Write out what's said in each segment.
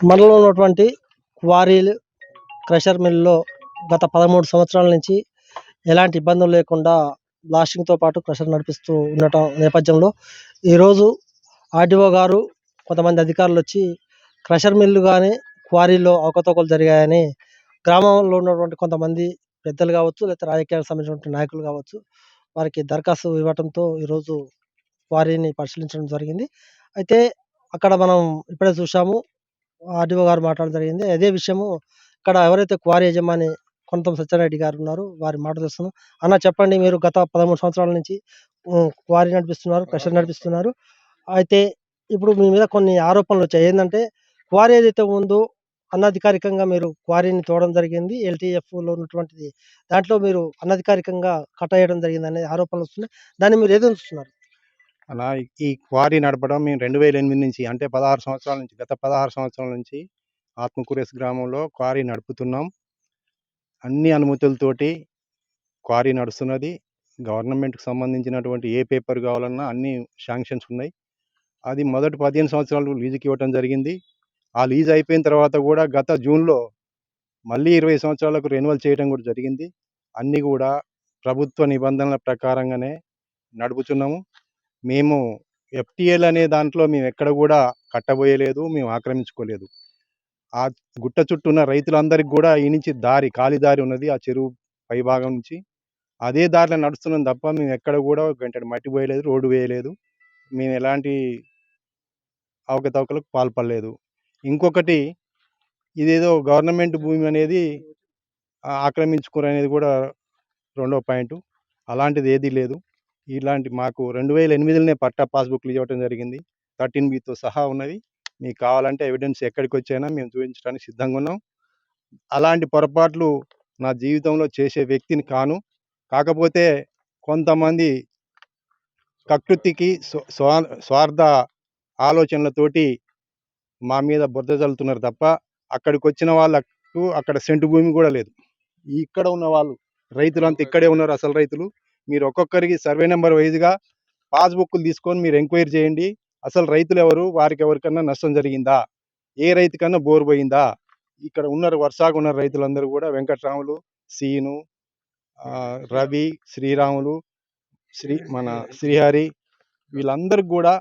మనలో ఉన్నటువంటి క్వారీలు, క్రషర్ మిల్‌లో గత 13 సంవత్సరాల నుంచి ఎలాంటి ఇబ్బందులు లేకుండా బ్లాస్టింగ్‌తో పాటు క్రషర్ నడిపిస్తూ ఉండటం నేపథ్యంలో ఈరోజు ఆర్‌డీఓ గారు, కొంతమంది అధికారులొచ్చి క్రషర్ మిల్లు గాని, క్వారీలో అవకతవకలు జరిగాయని గ్రామంలో ఉన్నటువంటి కొంతమంది పెద్దలు కావచ్చు, లేకపోతే రాజకీయాలకు సంబంధించినటువంటి నాయకులు కావచ్చు, వారికి దరఖాస్తు ఇవ్వటంతో ఈరోజు క్వారీని పరిశీలించడం జరిగింది. అయితే అక్కడ మనం ఇప్పుడే చూశాము. ఆర్‌డీఓ గారు మాట్లాడడం జరిగింది. అదే విషయము ఇక్కడ ఎవరైతే క్వారీ యజమాని కొంతం సత్యారెడ్డి గారు ఉన్నారో వారి మాట తెలుసుకుందాం. అన్న చెప్పండి, మీరు గత 13 సంవత్సరాల నుంచి క్వారీ నడిపిస్తున్నారు, క్రషర్ నడిపిస్తున్నారు. అయితే ఇప్పుడు మీ మీద కొన్ని ఆరోపణలొచ్చాయి. ఏందంటే క్వారీ ఏదైతే ఉందో అనధికారికంగా మీరు క్వారీని తోవడం జరిగింది. ఎల్‌టీఎఫ్‌లో ఉన్నటువంటిది దాంట్లో మీరు అనధికారికంగా కట్టేయడం జరిగిందనే ఆరోపణలొస్తున్నాయి. దాన్ని మీరు ఎదురిస్తున్నారు? అలా ఈ క్వారీ నడపడం మేము 2008 నుంచి అంటే 16 సంవత్సరాల నుంచి గత 16 సంవత్సరాల నుంచి ఆత్మకూరేస్ గ్రామంలో క్వారీ నడుపుతున్నాం. అన్ని అనుమతులతోటి క్వారీ నడుస్తున్నది. గవర్నమెంట్‌కి సంబంధించినటువంటి ఏ పేపర్ కావాలన్నా అన్ని శాంక్షన్స్ ఉన్నాయి. అది మొదటి 15 సంవత్సరాలు లీజుకి ఇవ్వటం జరిగింది. ఆ లీజ్ అయిపోయిన తర్వాత కూడా గత జూన్‌లో మళ్ళీ 20 సంవత్సరాలకు రెన్యువల్ చేయడం కూడా జరిగింది. అన్నీ కూడా ప్రభుత్వ నిబంధనల ప్రకారంగానే నడుపుతున్నాము. మేము ఎఫ్‌టీఎల్ అనే దాంట్లో మేము ఎక్కడ కూడా కట్టబోయలేదు, మేము ఆక్రమించుకోలేదు. ఆ గుట్ట చుట్టూ ఉన్న రైతులందరికీ కూడా ఈ నుంచి ఖాళీ దారి ఉన్నది. ఆ చెరువు పైభాగం నుంచి అదే దారిలో నడుస్తున్నాం తప్ప మేము ఎక్కడ కూడా గంటెడు మట్టి పోయలేదు, రోడ్డు వేయలేదు. మేము ఎలాంటి అవకతవకలకు పాల్పడలేదు. ఇంకొకటి, ఇదేదో గవర్నమెంట్ భూమి అనేది ఆక్రమించుకోరనేది కూడా రెండో పాయింటు. అలాంటిది ఏదీ లేదు. ఇలాంటి మాకు 2008లోనే పట్టా పాస్‌బుక్‌లు ఇవ్వటం జరిగింది. 13బీతో సహా ఉన్నది. మీకు కావాలంటే ఎవిడెన్స్ ఎక్కడికొచ్చైనా మేము చూపించడానికి సిద్ధంగా ఉన్నాం. అలాంటి పొరపాట్లు నా జీవితంలో చేసే వ్యక్తిని కాను. కాకపోతే కొంతమంది కకృతికి స్వార్థ ఆలోచనలతోటి మా మీద బురద జల్లుతున్నారు తప్ప అక్కడికొచ్చిన వాళ్ళకు అక్కడ సెంటు భూమి కూడా లేదు. ఇక్కడ ఉన్న వాళ్ళు రైతులంతా ఇక్కడే ఉన్నారు, అసలు రైతులు. మీరు ఒక్కొక్కరికి సర్వే నెంబర్ వైజ్‌గా పాస్‌బుక్‌లు తీసుకొని మీరు ఎంక్వైరీ చేయండి. అసలు రైతులు ఎవరు? వారికి ఎవరికన్నా నష్టం జరిగిందా? ఏ రైతుకన్నా బోర్ పోయిందా? ఇక్కడ ఉన్నారు, వరుసగా ఉన్న రైతులందరూ కూడా వెంకట్రాములు, సీను, రవి, శ్రీరాములు, మన శ్రీహరి, వీళ్ళందరికి కూడా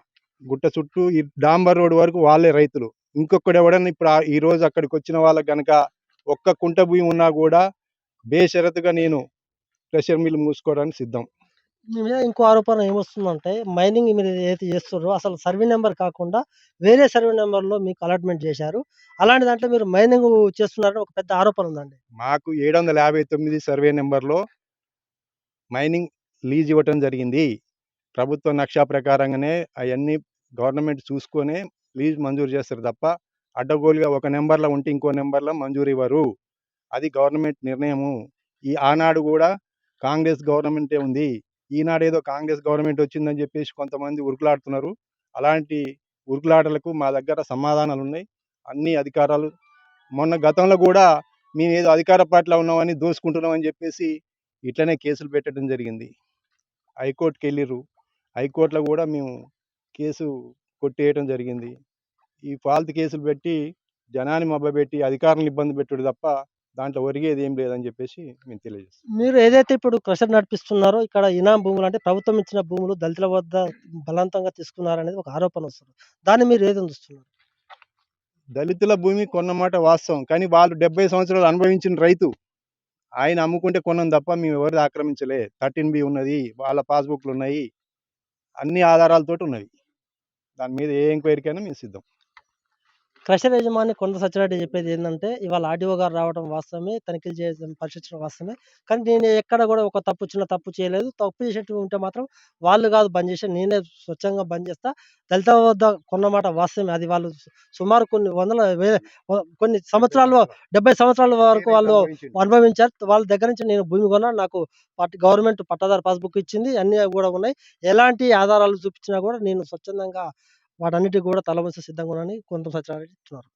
గుట్ట చుట్టూ ఈ డాంబర్ రోడ్ వరకు వాళ్ళే రైతులు. ఇంకొకడు ఎవడన్నా ఇప్పుడు ఈ రోజు అక్కడికి వచ్చిన వాళ్ళకి గనక ఒక్క కుంట భూమి ఉన్నా కూడా బేషరతుగా నేను క్రషర్ మిల్ మూసుకోవడానికి సిద్ధం. మీ మీద ఇంకో ఆరోపణ ఏమొస్తుందంటే, మైనింగ్ మీరు ఏదైతే చేస్తుర్రో అసలు సర్వే నంబర్ కాకుండా వేరే సర్వే నంబర్‌లో మీకు అలాట్‌మెంట్ చేశారు. అలాంటి దాంట్లో మీరు మైనింగ్ చేస్తున్నారని ఒక పెద్ద ఆరోపణ ఉందండి. మాకు 759 సర్వే నెంబర్‌లో మైనింగ్ లీజ్ ఇవ్వటం జరిగింది. ప్రభుత్వ నక్షా ప్రకారంగానే అవన్నీ గవర్నమెంట్ చూసుకొనే లీజ్ మంజూరు చేస్తారు తప్ప అడ్డగోలుగా ఒక నెంబర్లో ఉంటే ఇంకో నెంబర్లో మంజూరు ఇవ్వరు. అది గవర్నమెంట్ నిర్ణయము. ఆనాడు కూడా కాంగ్రెస్ గవర్నమెంటే ఉంది. ఈనాడేదో కాంగ్రెస్ గవర్నమెంట్ వచ్చిందని చెప్పేసి కొంతమంది ఉరుకులాడుతున్నారు. అలాంటి ఉరుకులాటలకు మా దగ్గర సమాధానాలు ఉన్నాయి. అన్ని అధికారాలు మొన్న గతంలో కూడా మేమేదో అధికార పార్టీలో ఉన్నామని దోసుకుంటున్నామని చెప్పేసి ఇట్లనే కేసులు పెట్టడం జరిగింది. హైకోర్టుకి వెళ్ళిర్రు. హైకోర్టులో కూడా మేము కేసు కొట్టేయడం జరిగింది. ఈ ఫాల్తు కేసులు పెట్టి జనాన్ని మభ్యపెట్టి అధికారులను ఇబ్బంది పెట్టుడు తప్ప దాంట్లో ఒరిగేది ఏం లేదని చెప్పేసి మేము తెలియజేస్తాం. మీరు ఏదైతే ఇప్పుడు క్రషర్ నడిపిస్తున్నారో ఇక్కడ ఇనాం భూములు అంటే ప్రభుత్వం ఇచ్చిన భూములు దళితుల వద్ద బలవంతంగా తీసుకున్నారనేది ఒక ఆరోపణ వస్తుంది. దాన్ని మీరు ఏది చూస్తున్నారు? దళితుల భూమి కొన్నమాట వాస్తవం. కానీ వాళ్ళు 70 సంవత్సరాలు అనుభవించిన రైతు. ఆయన అమ్ముకుంటే కొన్నాం తప్ప మేము ఎవరిది ఆక్రమించలే. 13బీ ఉన్నది, వాళ్ళ పాస్‌బుక్‌లు ఉన్నాయి, అన్ని ఆధారాలతోటి ఉన్నవి. దాని మీద ఏ ఎంక్వైరీకైనా మేము సిద్ధం. క్రషర్ యజమాని కొండ సత్యనారాయణ చెప్పేది ఏందంటే, ఇవాళ ఆర్‌డీఓ గారు రావడం వాస్తవమే, తనిఖీలు చేయడం పరిశీలించడం వాస్తవమే. కానీ నేను ఎక్కడ కూడా ఒక చిన్న తప్పు చేయలేదు. తప్పు చేసేటివి ఉంటే మాత్రం వాళ్ళు కాదు బంద్ చేసేది, నేనే స్వచ్ఛంగా బంద్ చేస్తా. దళితుల వద్ద కొన్నమాట వాస్తవమే. అది వాళ్ళు సుమారు కొన్ని వందల కొన్ని సంవత్సరాలు 70 సంవత్సరాల వరకు వాళ్ళు అనుభవించారు. వాళ్ళ దగ్గర నుంచి నేను భూమి కొన్నాను. నాకు గవర్నమెంట్ పట్టాదారు పాస్‌బుక్ ఇచ్చింది. అన్నీ కూడా ఉన్నాయి. ఎలాంటి ఆధారాలు చూపించినా కూడా నేను స్వచ్ఛందంగా వాటన్నిటికి కూడా తలవంచ సిద్ధంగా ఉన్నానని కొంత సత్యనారాయణ చెప్తున్నారు.